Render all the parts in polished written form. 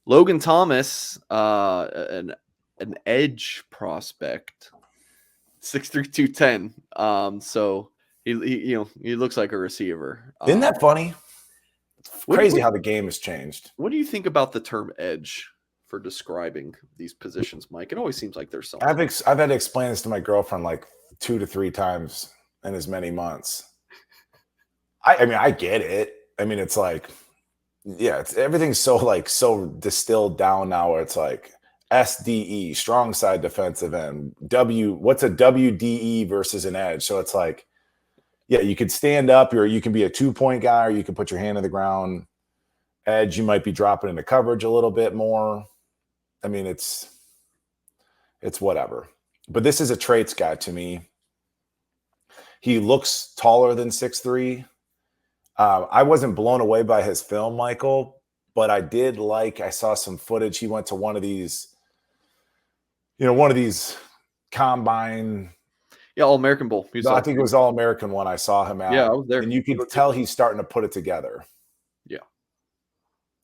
Logan Thomas, an edge prospect, 6'3", 210. So he looks like a receiver. Isn't that funny? It's crazy what, how the game has changed. What do you think about the term edge for describing these positions, Mike? It always seems like there's something. I've had to explain this to my girlfriend like 2 to 3 times in as many months. I mean, I get it. I mean, it's like, yeah, everything's so distilled down now where it's like SDE, strong side defensive end. What's a WDE versus an edge? So it's like, yeah, you could stand up, or you can be a 2-point guy, or you can put your hand on the ground. Edge, you might be dropping into coverage a little bit more. I mean, it's whatever. But this is a traits guy to me. He looks taller than 6'3". I wasn't blown away by his film, Michael, but I saw some footage. He went to one of these combine. Yeah, All-American Bowl. I think it was All-American one I saw him at. Yeah, I was there. And you could tell he's starting to put it together. Yeah.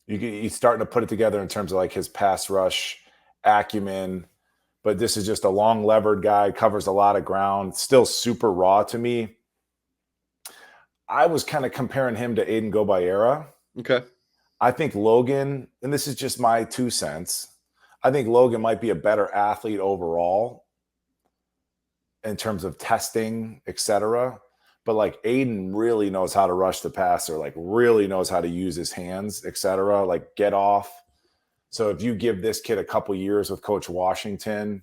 He's starting to put it together in terms of like his pass rush acumen. But this is just a long levered guy, covers a lot of ground, still super raw to me. I was kind of comparing him to Aiden Gobayera. Okay. I think Logan, and this is just my 2 cents, I think Logan might be a better athlete overall in terms of testing, etc. But like Aiden really knows how to rush the passer, like really knows how to use his hands, etc. Like get off. So if you give this kid a couple years with Coach Washington,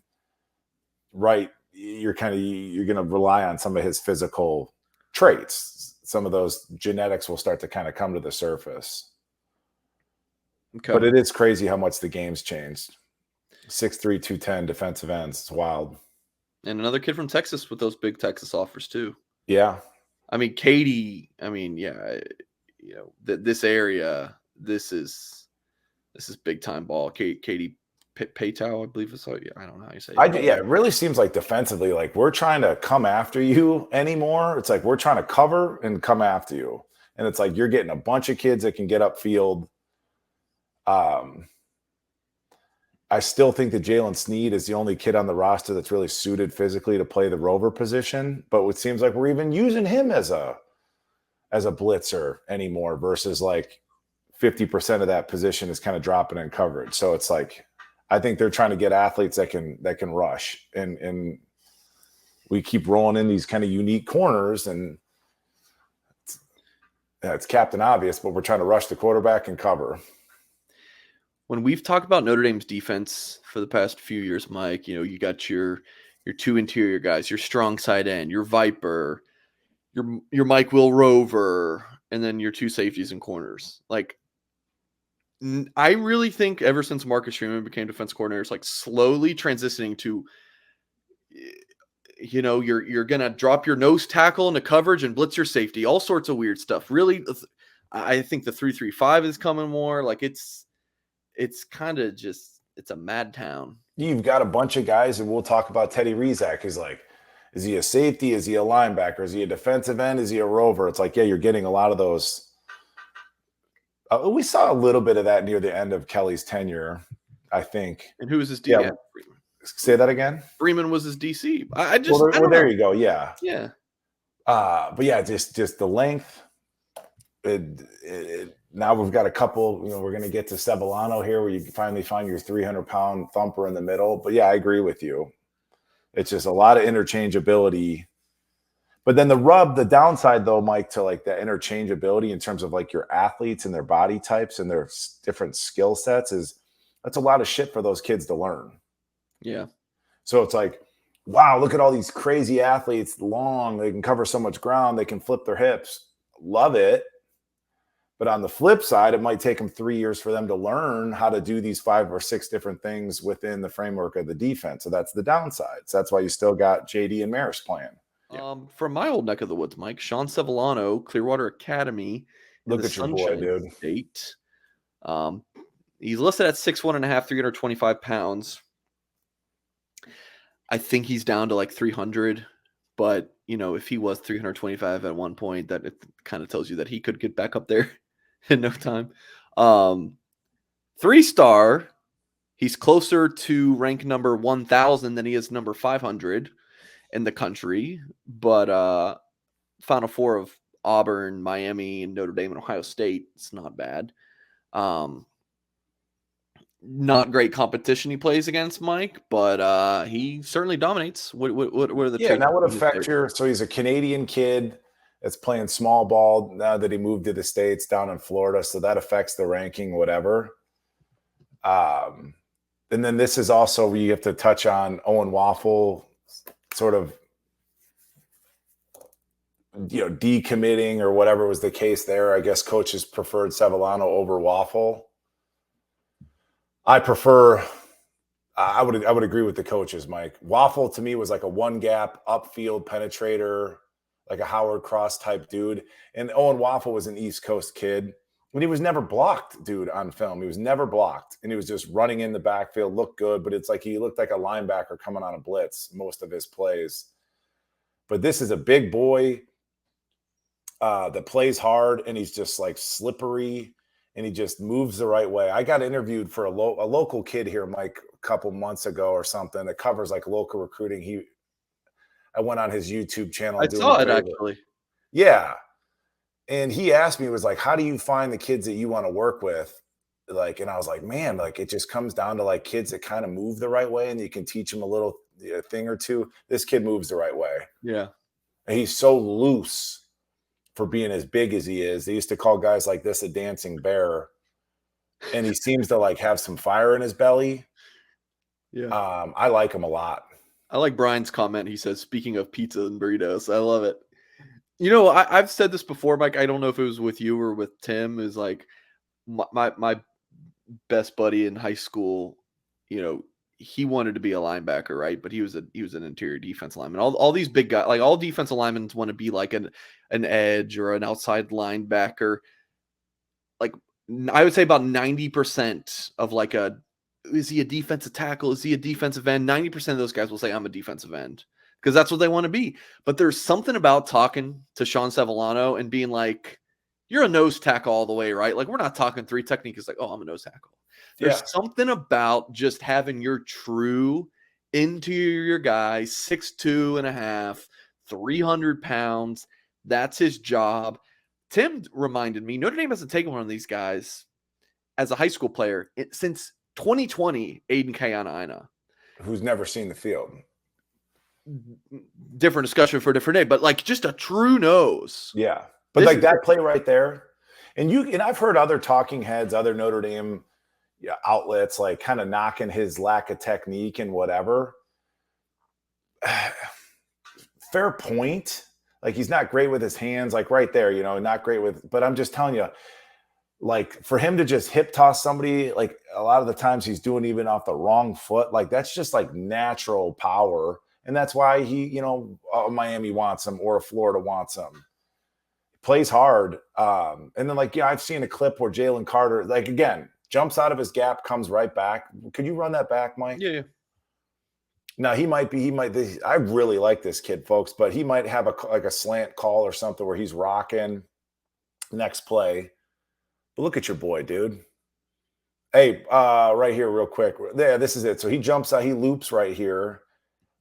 right, you're going to rely on some of his physical traits. Some of those genetics will start to kind of come to the surface. Okay. But it is crazy how much the game's changed. 6'3", 210 defensive ends. It's wild. And another kid from Texas with those big Texas offers too. Yeah. I mean, Katie, this area, this is big time ball. Katie Paytow, I believe it's like, I don't know how you say it. It really seems like defensively, like we're trying to come after you anymore. It's like we're trying to cover and come after you. And it's like you're getting a bunch of kids that can get upfield. I still think that Jalen Sneed is the only kid on the roster that's really suited physically to play the rover position. But it seems like we're even using him as a blitzer anymore versus like 50% of that position is kind of dropping in coverage. So it's like, I think they're trying to get athletes that can rush, and we keep rolling in these kind of unique corners, and it's Captain Obvious, but we're trying to rush the quarterback and cover. When we've talked about Notre Dame's defense for the past few years, Mike, you got your 2 interior guys, your strong side end, your Viper, your Mike Will Rover, and then your 2 safeties and corners. Like, I really think ever since Marcus Freeman became defense coordinator, it's like slowly transitioning to, you're going to drop your nose tackle into coverage and blitz your safety, all sorts of weird stuff. Really, I think the 3-3-5 is coming more. Like it's kind of just, it's a mad town. You've got a bunch of guys, and we'll talk about Teddy Rizak. Is like, is he a safety? Is he a linebacker? Is he a defensive end? Is he a rover? It's like, yeah, you're getting a lot of those. We saw a little bit of that near the end of Kelly's tenure, I think. And who was his DC? Yeah. Say that again? Freeman was his DC. There you go. Yeah. Yeah. But yeah, just the length. Now we've got a couple, we're going to get to Sevelano here where you finally find your 300-pound thumper in the middle. But yeah, I agree with you. It's just a lot of interchangeability. But then the downside though, Mike, to like the interchangeability in terms of like your athletes and their body types and their different skill sets is that's a lot of shit for those kids to learn. Yeah. So it's like, wow, look at all these crazy athletes, long, they can cover so much ground, they can flip their hips. Love it. But on the flip side, it might take them 3 years for them to learn how to do these 5 or 6 different things within the framework of the defense. So that's the downside. So that's why you still got JD and Maris playing. From my old neck of the woods, Mike, Sean Sevelano, Clearwater Academy. Look at your boy, dude. State. He's listed at 6'1.5", 325 pounds. I think he's down to like 300, but if he was 325 at one point, that it kind of tells you that he could get back up there in no time. 3-star. He's closer to rank number 1,000 than he is number 500 in the country. But Final Four of Auburn, Miami, and Notre Dame and Ohio State. It's not bad. Not great competition he plays against, Mike, but he certainly dominates. What are the Yeah, and that would takeaways affect there? so he's a Canadian kid that's playing small ball now that he moved to the States down in Florida. So that affects the ranking, whatever. And then this is also where you have to touch on Owen Waffle sort of, decommitting or whatever was the case there. I guess coaches preferred Sevelano over Waffle. I would agree with the coaches, Mike. Waffle to me was like a one gap upfield penetrator, like a Howard Cross type dude. And Owen Waffle was an East Coast kid. And he was never blocked, dude, on film. He was never blocked. And he was just running in the backfield, looked good, but it's like he looked like a linebacker coming on a blitz most of his plays. But this is a big boy that plays hard, and he's just like slippery, and he just moves the right way. I got interviewed for a local kid here, Mike, a couple months ago or something that covers like local recruiting. I went on his YouTube channel. I saw it actually. Yeah. And he asked me, was like, how do you find the kids that you want to work with? Like, and I was like, man, like it just comes down to like kids that kind of move the right way and you can teach them a thing or two. This kid moves the right way. Yeah. And he's so loose for being as big as he is. They used to call guys like this a dancing bear. And he seems to like have some fire in his belly. Yeah. I like him a lot. I like Brian's comment. He says, speaking of pizza and burritos, I love it. I've said this before, Mike. I don't know if it was with you or with Tim. Is like my best buddy in high school. He wanted to be a linebacker, right? But he was an interior defense lineman. All these big guys, like all defensive linemen, want to be like an edge or an outside linebacker. Like I would say about 90% of like is he a defensive tackle? Is he a defensive end? 90% of those guys will say I'm a defensive end, because that's what they want to be. But there's something about talking to Sean Sevelano and being like, you're a nose tackle all the way, right? Like, we're not talking three technique. It's like, oh, I'm a nose tackle. There's something about just having your true interior guy, 6'2.5", 300 pounds. That's his job. Tim reminded me, Notre Dame hasn't taken one of these guys as a high school player since 2020, Aiden Kayana-Ina. Who's never seen the field. Different discussion for a different day, but like just a true nose. Yeah. But like that play right there. And I've heard other talking heads, other Notre Dame outlets, like kind of knocking his lack of technique and whatever. Fair point. Like he's not great with his hands, like right there, not great with, but I'm just telling you, like for him to just hip toss somebody, like a lot of the times he's doing even off the wrong foot, like that's just like natural power. And that's why he, Miami wants him or Florida wants him. Plays hard. And then I've seen a clip where Jalen Carter, like again, jumps out of his gap, comes right back. Could you run that back, Mike? Yeah. Now I really like this kid, folks, but he might have a slant call or something where he's rocking next play. But look at your boy, dude. Hey, right here real quick. There, this is it. So he jumps out, he loops right here.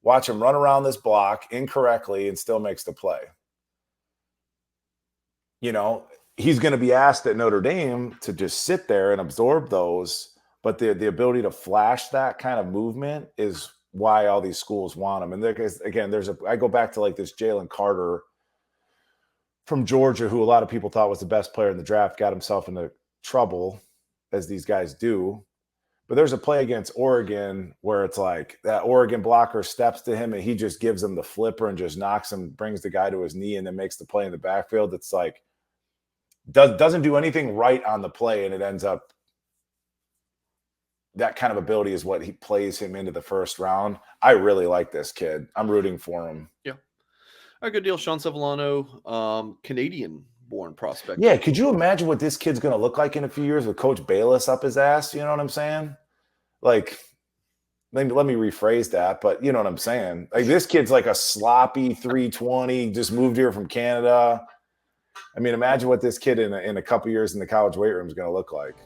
Watch him run around this block incorrectly and still makes the play. He's going to be asked at Notre Dame to just sit there and absorb those. But the ability to flash that kind of movement is why all these schools want him. And again, I go back to like this Jalen Carter from Georgia, who a lot of people thought was the best player in the draft, got himself into trouble, as these guys do. But there's a play against Oregon where it's like that Oregon blocker steps to him and he just gives him the flipper and just knocks him, brings the guy to his knee, and then makes the play in the backfield. It's like doesn't do anything right on the play, and it ends up that kind of ability is what he plays him into the first round. I really like this kid. I'm rooting for him. Yeah. A good deal. Sean Sevelano, Canadian-born prospect. Yeah, could you imagine what this kid's going to look like in a few years with Coach Bayless up his ass? You know what I'm saying? Like, let me rephrase that, but you know what I'm saying? Like, this kid's like a sloppy 320, just moved here from Canada. I mean, imagine what this kid in a couple years in the college weight room is going to look like.